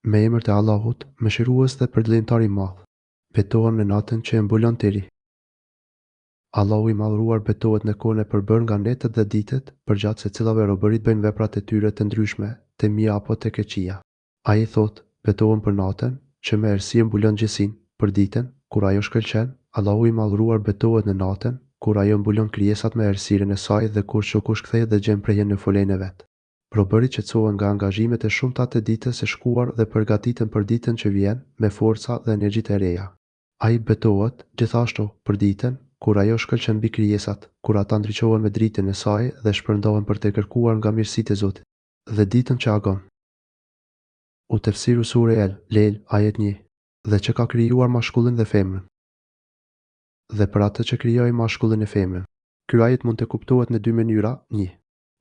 Me emër të Allahut, mëshirues dhe përdlimtar i madh. Betohem në natën që e mbulon teri. Allahu i madhruar betohet në kohën e përbërë nga netët dhe ditët, përgjatë se cilave robërit bëjnë veprat e tyre të ndryshme, të mia apo të keqia. Ai thot, betohem për natën, që me errësi mbulon gjësinë, për ditën, kur ajo shkëlqen, Allahu i madhruar betohet në natën, kur ajo mbulon krijesat me errësiren e saj dhe kur çokush kthehet dhe gjen prejen në folën e vet. Robërit qetësohen nga angazhimet e shumta të ditës së shkuar dhe përgatiten për ditën që vjen me forca dhe energjitë e reja. Ai betohet gjithashtu për ditën kur ajo shkëlqen mbi krijesat, kur ata ndriçohen me dritën e saj dhe shpërndohen për të kërkuar nga mirësitë e Zotit. Dhe ditën që agon. U tefsiru sure El, ajet 1. Dhe që ka krijuar mashkullin dhe femrën. Dhe për atë që krijoi mashkullin e femrën. Ky ajet mund të kuptohet në dy mënyra. 1.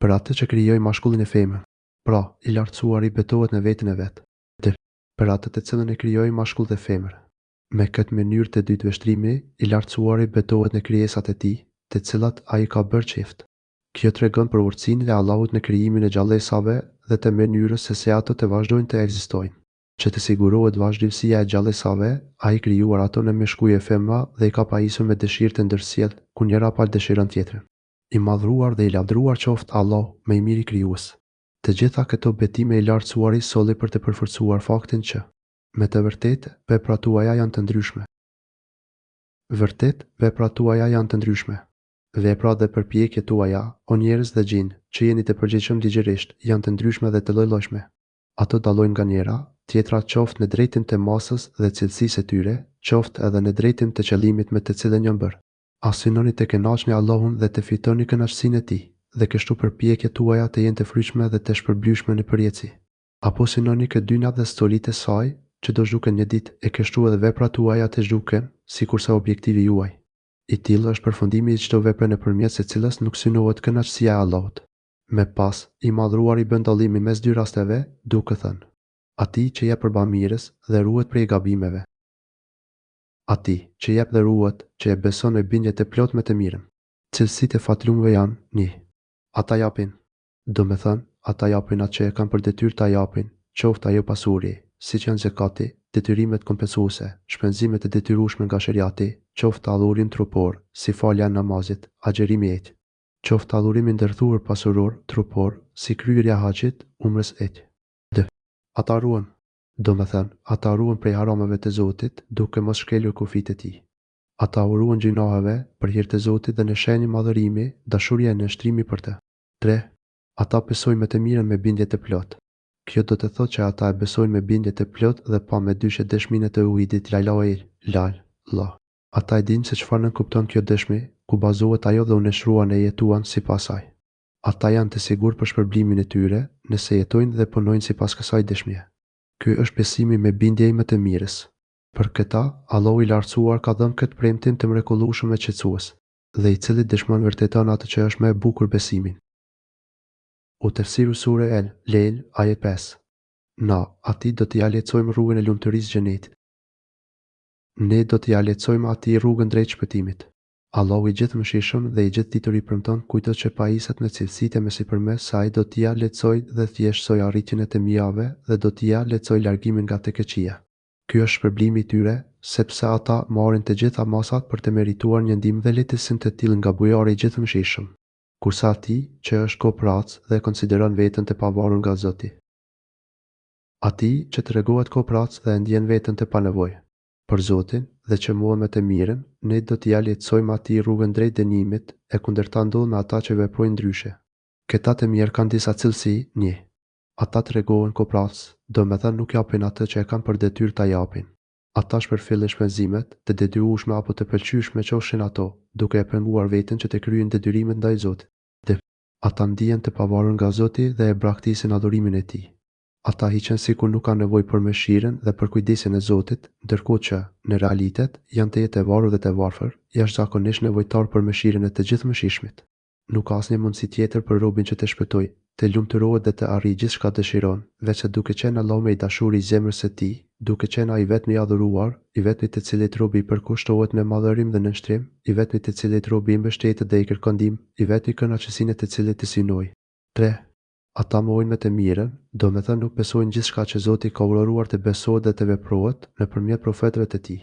Për atë që krijoi mashkullin e femrën. Pra, i lartësuari betohet në veten e vet. 2. Për atë të cilën e krijoi mashkull dhe femër. Me këtë mënyrë të dytë veshtrimi, i lartësuari betohet në krijesat e tij, të cilat ai ka bërë çift. Kjo tregon për urtësinë e Allahut në krijimin e gjallësave dhe të mënyrës se si ato të vazhdojnë të ekzistojnë. Që të sigurohet vazhdimësia e gjallësave, ai krijuar ato në meshkuj e femra dhe i ka pajisur me dëshirë të ndërsjell, ku njëra palë dëshiron tjetrën. I madhruar dhe i lavdëruar qoftë Allah, më i miri krijues. Të gjitha këto betime i lartësuari solli për të përforcuar faktin që, me të vërtetë, veprat tuaja janë të ndryshme. Vërtet, veprat tuaja janë të ndryshme. Veprat dhe përpjekjet tuaja, o njerëz dhe gjin, që jeni të përgjithshëm ligjërisht, janë të ndryshme dhe të lloj-llojshme. Ato dallojnë nga njëra, tjetra qoftë në drejtim të masës dhe cilësisë së tyre, qoftë edhe në drejtim të qëllimit me të cilën janë bërë. Asinoni të kënaqni Allahun dhe të fitoni kënaqësinë e tij, dhe kështu përpjekjet tuaja të jenë të fryshme dhe të shpërblyeshme në përjetësi. Apo sinoni këtë dynjat dhe stolitë e saj, që do zhduken një ditë, e kështu edhe veprat tuaja të zhduken, sikurse objektivi juaj. I tillë është përfundimi i çdo vepre nëpërmjet së cilës nuk synohet kënaqësia e Allahut. Me pas, i madhruar i bën dallimin mes dy rasteve, duke thënë: Atij që jep për bamirës dhe ruhet prej gabimeve. Atij që jep dhe ruhet, që e beson me bindje të plot me të mirën. Cilësitë e fatlumëve janë: 1. Ata japin. Do me thënë, ata japin atë që e kanë për detyrë ta japin, qoftë ajo pasuri, siç janë zakati, detyrimet kompensuese, shpenzimet e detyrueshme nga shariati, qoftë adhurim trupor, si falja e namazit, agjerimi et, qoftë adhurimi ndërthurë pasuror, trupor, si kryerja e haxhit, umrës et. 2. Ata ruhen. Do me thënë, ata ruhen prej harameve të Zotit, duke mos shkelur kufijtë e tij. Ata ruhen gjinaheve për hir të Zotit dhe në shenjë madhërimi, dashuria e nështrimi për të. 3. Ata besojnë me të mirën me bindje të plot. Kjo do të thotë që ata e besojnë me bindje të plot dhe pa me dyshe dëshminë e tauhidit la ilaha illallah. Ata e dinë se çfarë nënkupton kjo dëshmi, ku bazohet ajo dhe u neshruan e jetuan sipas saj. Ata janë të sigurt për shpërblimin e tyre, nëse jetojnë dhe punojnë sipas kësaj dëshmie. Ky është besimi me bindje më të mirës. Për këta, Allahu i lartësuar ka dhënë këtë premtim të mrekullueshëm e qetësues, dhe i cili dëshmon vërteton atë që është më e bukur besimin. U tefsiru sure El, ajet 5. Na, atij do t'i lehtësojmë rrugën e lumturisë xhenetit. Ne do t'i lehtësojmë atij rrugën drejt shpëtimit. Allahu i gjithë mëshirshëm dhe i gjithë ditur i premton kujtot që pajisat me cilësitë me sipërmes se ai do t'i lehtësoj dhe thjeshtësoj arritjen e të mijave dhe do t'i lehtësoj largimin nga të keqia. Ky është shpërblimi i tyre, sepse ata marrin të gjitha masat për të merituar një ndihmë dhe lehtësim të tillë nga bujari i gjithë mëshirshëm. Kurse atij që është koprac dhe konsideron veten të pavarur nga Zoti. Atij që tregohet koprac dhe ndjen veten të panevojë për Zotin dhe që mohon me të mirën, ne do t'i lehtësojmë atij rrugën drejt dënimit, e kundërta ndodh me ata që veprojnë ndryshe. Këta të mirë kanë disa cilësi. 1. Ata tregohen koprac, do me thënë nuk japin atë që e kanë për detyrë ta japin. Ata shpërfillin shpenzimet, të detyrueshme apo të pëlqyeshme qofshin ato, duke e penguar veten që të kryejnë detyrimet ndaj Zotit. 2. Ata ndihen të pavarur nga Zoti dhe e braktisin adhurimin e tij. Ata hiqen sikur nuk kanë nevojë për mëshirën dhe për kujdesin e Zotit, ndërkohë që, në realitet, janë të jetë e varur dhe të varfër, jashtëzakonisht nevojtar për mëshirën e të gjithëmëshirshmit. Nuk ka asnjë mundësi tjetër për robin që të shpëtojë, të lumturohet dhe të arrijë gjithçka dëshiron, veçse duke qenë Allahu me i dashuri i zemrës së tij, duke qenë ai vetmi i adhuruar, i vetmi të cilit robi i përkushtohet me madhërim dhe nënshtrim, i vetmi të cilit robi i mbështetet dhe i kërkon ndihmë, i vetmi kënaqësinë të cilit të synoi. 3. Ata mohojnë me të mirën, do me thënë nuk besojnë gjithçka që Zoti ka urdhëruar të besohet dhe të veprohet nëpërmjet profetëve të tij.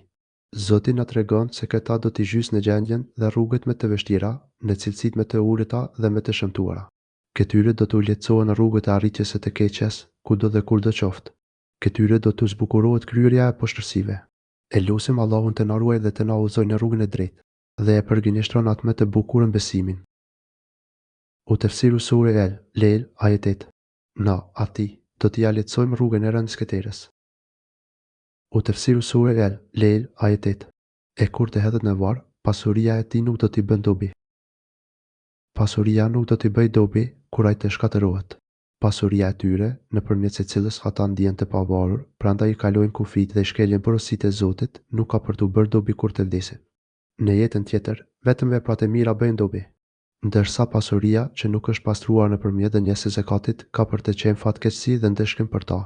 Zoti na tregon se këta do t'i gjysë në gjendjen dhe rrugët me të vështira, në cilësitë me të ulëta dhe me të shëmtuara. Këtyre do t'u lehtësohen rrugët e arritjes së të keqes, kudo dhe kurdo qoftë. Këtyre do t'u zbukurohet kryerja e poshtërsive. E lutim Allahun të na ruaj dhe të na udhëzojë në rrugën e drejtë, dhe e përgënjeshtron atë me të bukurën besimin. U tefsiru sure El, Lejl, ajet 8. Na, ati, do t'i ja lehtësojmë rrugën e rëndësishmërisë. U tefsiru sure El, Lejl, ajet 8. E kur të hedhet në varr, pasuria e tij nuk do t'i bën dobi. Pasuria nuk do t'i bëj dobi kur ai të shkatërohet. Pasuria e tyre, nëpërmjet së cilës ata ndihen të pavarur, prandaj i kalojnë kufijtë dhe shkeljen porositë e Zotit, nuk ka për t'u bërë dobi kur të vdesin. Në jetën tjetër, vetëm veprat e mira bëjnë dobi, ndërsa pasuria që nuk është pastruar nëpërmjet dhënies së zakatit ka për të qenë fatkeqësi dhe ndeshkim për ta.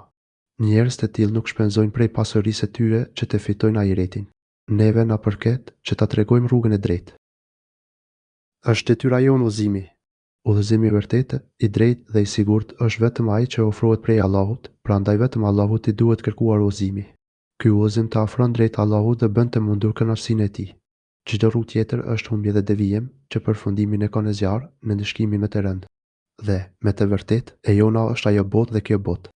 Njerëz të tillë nuk shpenzojnë prej pasurisë së tyre që të fitojnë ahiretin. Neve na përket që ta tregojmë rrugën e drejtë. Është detyra jonë udhëzimi. Udhëzimi i vërtetë, i drejtë dhe i sigurt është vetëm ai që ofrohet prej Allahut, prandaj vetëm Allahut i duhet kërkuar udhëzimi. Ky udhëzim të afron drejt Allahut dhe bën të mundur kënaqësinë e tij. Çdo rrugë tjetër është humbje dhe devijim që përfundimin e ka në zjarr, në ndëshkimin më të rënd. Dhe, me të vërtetë, e jona është ajo botë dhe kjo botë.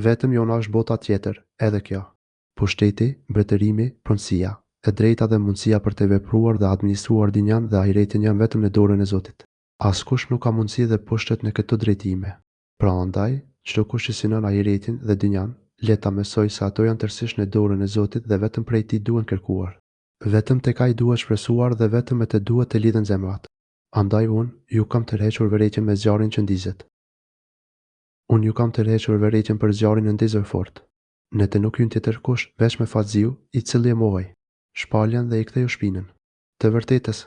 Vetëm jona është bota tjetër, edhe kjo. Pushteti, mbretërimi, pronësia, e drejta dhe mundësia për të vepruar dhe administruar dynjan dhe ahiretin janë vetëm në dorën e Zotit. Askush nuk ka mundësi dhe pushtet në këto drejtime. Prandaj, çdo kush që synon ahiretin dhe dynjan, le ta mësoj se ato janë tërësisht në dorën e Zotit dhe vetëm prej tij duhen kërkuar. Vetëm tek ai duhet shpresuar dhe vetëm me të duhet të lidhen zemrat. Andaj unë ju kam tërhequr vërejtjen me zjarrin që ndizet. Unë ju kam tërhequr vërejtjen për zjarrin e ndezur fort. Në të nuk hyn tjetër kush veç me Faziu, i cili e mohoi shpaljen dhe i ktheu shpinën. Të vërtetës,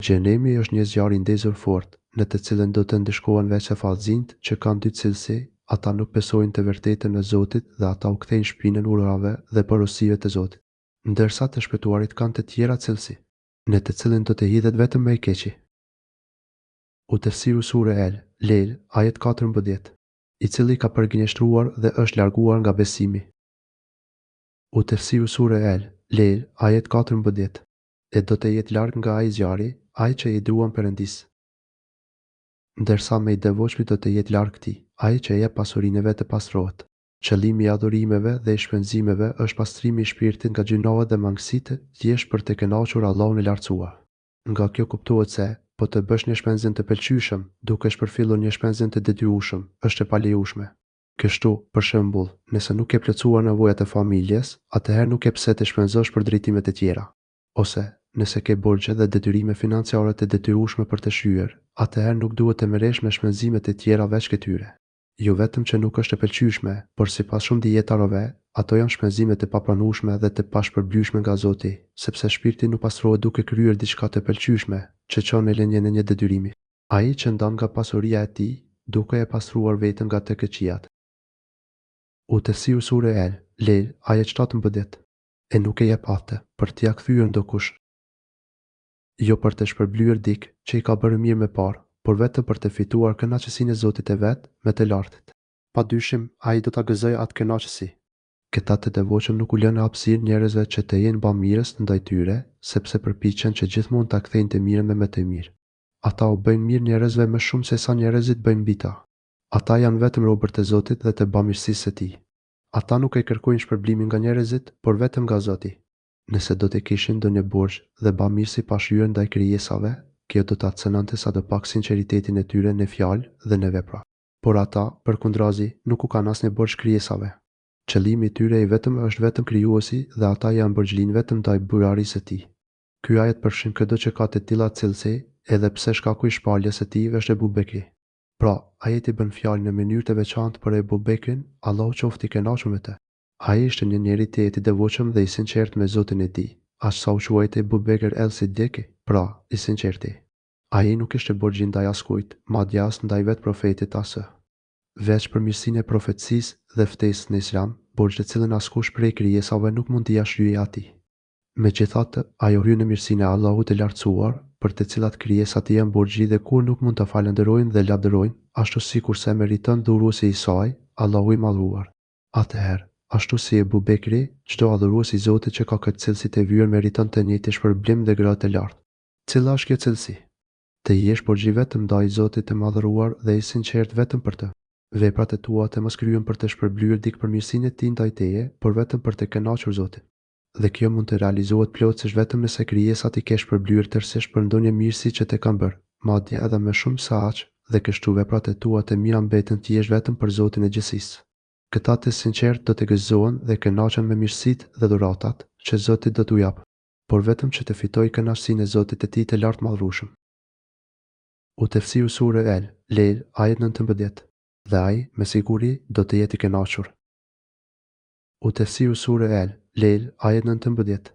xhenemi është një zjarr i ndezur fort, në të cilën do të ndeshkohen veç e fallëzimtë që kanë dy cilësi, ata nuk besojnë të vërtetën në Zotit dhe ata u kthejnë shpinën urave dhe porosive të Zotit. Ndërsa të shpëtuarit kanë të tjera cilësi, në të cilën do të hidhet vetëm me i keqi. U tefsiru sure El, Lejl, ajet 14, i cili ka përgënjeshtruar dhe është larguar nga besimi. U tefsiru sure El, Lejl, ajet 14, e do të jetë larg nga ai zjarri, ai që i duan Perëndis. Ndërsa me i devotshmit do të jetë larg këtij, ai që e jep pasurinë e vet të pastrohet. Qëllimi i adhurimeve dhe i shpenzimeve është pastrimi i shpirtit nga gjinohet dhe mangësitë, thjesht për të kënaqur Allahun e lartësuar. Nga kjo kuptohet se, po të bësh një shpenzim të pëlqyeshëm, duke shpërfillur një shpenzim të detyrueshëm, është e palejueshme. Kështu, për shembull, nëse nuk ke plotësuar nevojat e familjes, atëherë nuk ke pse të shpenzosh për drejtimet e tjera. Ose, nëse ke borxhe dhe detyrime financiare të detyrueshme për të shyer, atëherë nuk duhet të merresh me shpenzimet e tjera veç këtyre. Jo vetëm që nuk është e pëlqyeshme, por sipas shumë dietarëve, ato janë shpenzime të papranueshme dhe të pashpërblyeshme nga Zoti, sepse shpirti nuk pastrohet duke kryer diçka të pëlqyeshme, që çon në lënien e një detyrimi. Ai që ndan nga pasuria e tij, duke e pastruar veten nga të këqijat. U tefsiru sure El, Lejl, ajet 17, e nuk e jep atë për t'ia kthyer ndokush. Jo për të shpërblyer dik që i ka bërë mirë me parë, por vetëm për të fituar kënaqësinë e Zotit e vet me të lartit. Padyshim, ai do ta gëzojë atë kënaqësi. Këta të devotshëm nuk u lënë hapësirë njerëzve që të jenë bamirës ndaj tyre, sepse përpiqen që gjithmonë ta kthejnë të mirën me të mirë. Ata u bëjnë mirë njerëzve më shumë se sa njerëzit bëjnë mbi ta. Ata janë vetëm robërt e Zotit dhe të bamirësisë së tij. Ata nuk e kërkojnë shpërblimin nga njerëzit, por vetëm nga Zoti. Nëse do të kishin ndonjë borxh dhe bamirësi pa shyer ndaj krijesave, kjo do ta cënonte sadopak sinqeritetin e tyre në fjalë dhe në vepra. Por ata, përkundrazi, nuk u kanë asnjë borxh krijesave. Qëllimi i tyre i vetëm është vetëm krijuesi dhe ata janë borxhlin vetëm ndaj burarisë së tij. Ky ajet përfshin çdo që ka të tilla cilësi, edhe pse shkaku i shpaljes së tij është Ebu Bekri. Pra, ajeti bën fjalë në mënyrë të veçantë për Ebu Bekrin, Allahu qoftë i kënaqur me të. Ai ishte një njeri i devotshëm dhe i sinqert me Zotin e tij, aq sa u quajte Ebu Bekr el-Siddiq, pra, i sinqerti. Ai nuk ishte borxhi ndaj askujt, madje as ndaj vet profetit as. Veç për mirësinë e profetësisë dhe ftesës në Islam, borxh të cilën askush prej krijesave nuk mund t'i shlyejë atij. Megjithatë, ajo hyn në mirësinë e Allahut të lartësuar, për të cilat krijesat janë borxhi dhe kur nuk mund ta falënderojnë dhe lavdërojnë, ashtu si kurse meriton dhuruesi i saj, Allahu i madhruar. Atëherë, ashtu si Ebu Bekri, çdo adhurues i Zotit që ka këtë cilësi të vyer meriton të njëjtin shpërblim dhe gradë të lartë. Cila është kjo cilësi? Të jesh porxhi vetëm ndaj Zotit të madhëruar dhe i sinqert vetëm për të. Veprat e tua të mos kryhen për të shpërblyer dikë për mirësinë e tij ndaj teje, por vetëm për të kënaqur Zotin. Dhe kjo mund të realizohet plotësisht vetëm nëse krijesat i ke shpërblyer tërësisht për ndonjë mirësi që te kanë bërë, madje edhe më shumë se aq, dhe kështu veprat e tua të mira mbeten të jesh vetëm për Zotin e gjithësisë. Këta të sinqert do të gëzohen dhe kënaqen me mirësitë dhe dhuratat që Zoti do t'u japë, por vetëm që të fitojë kënaqësinë e Zotit të tij të lartë madhrueshëm. U tefsiru sure El, Lejl, ajet 19, dhe ai, me siguri, do të jetë i kënaqur. U tefsiru sure El, Lejl, ajet 19.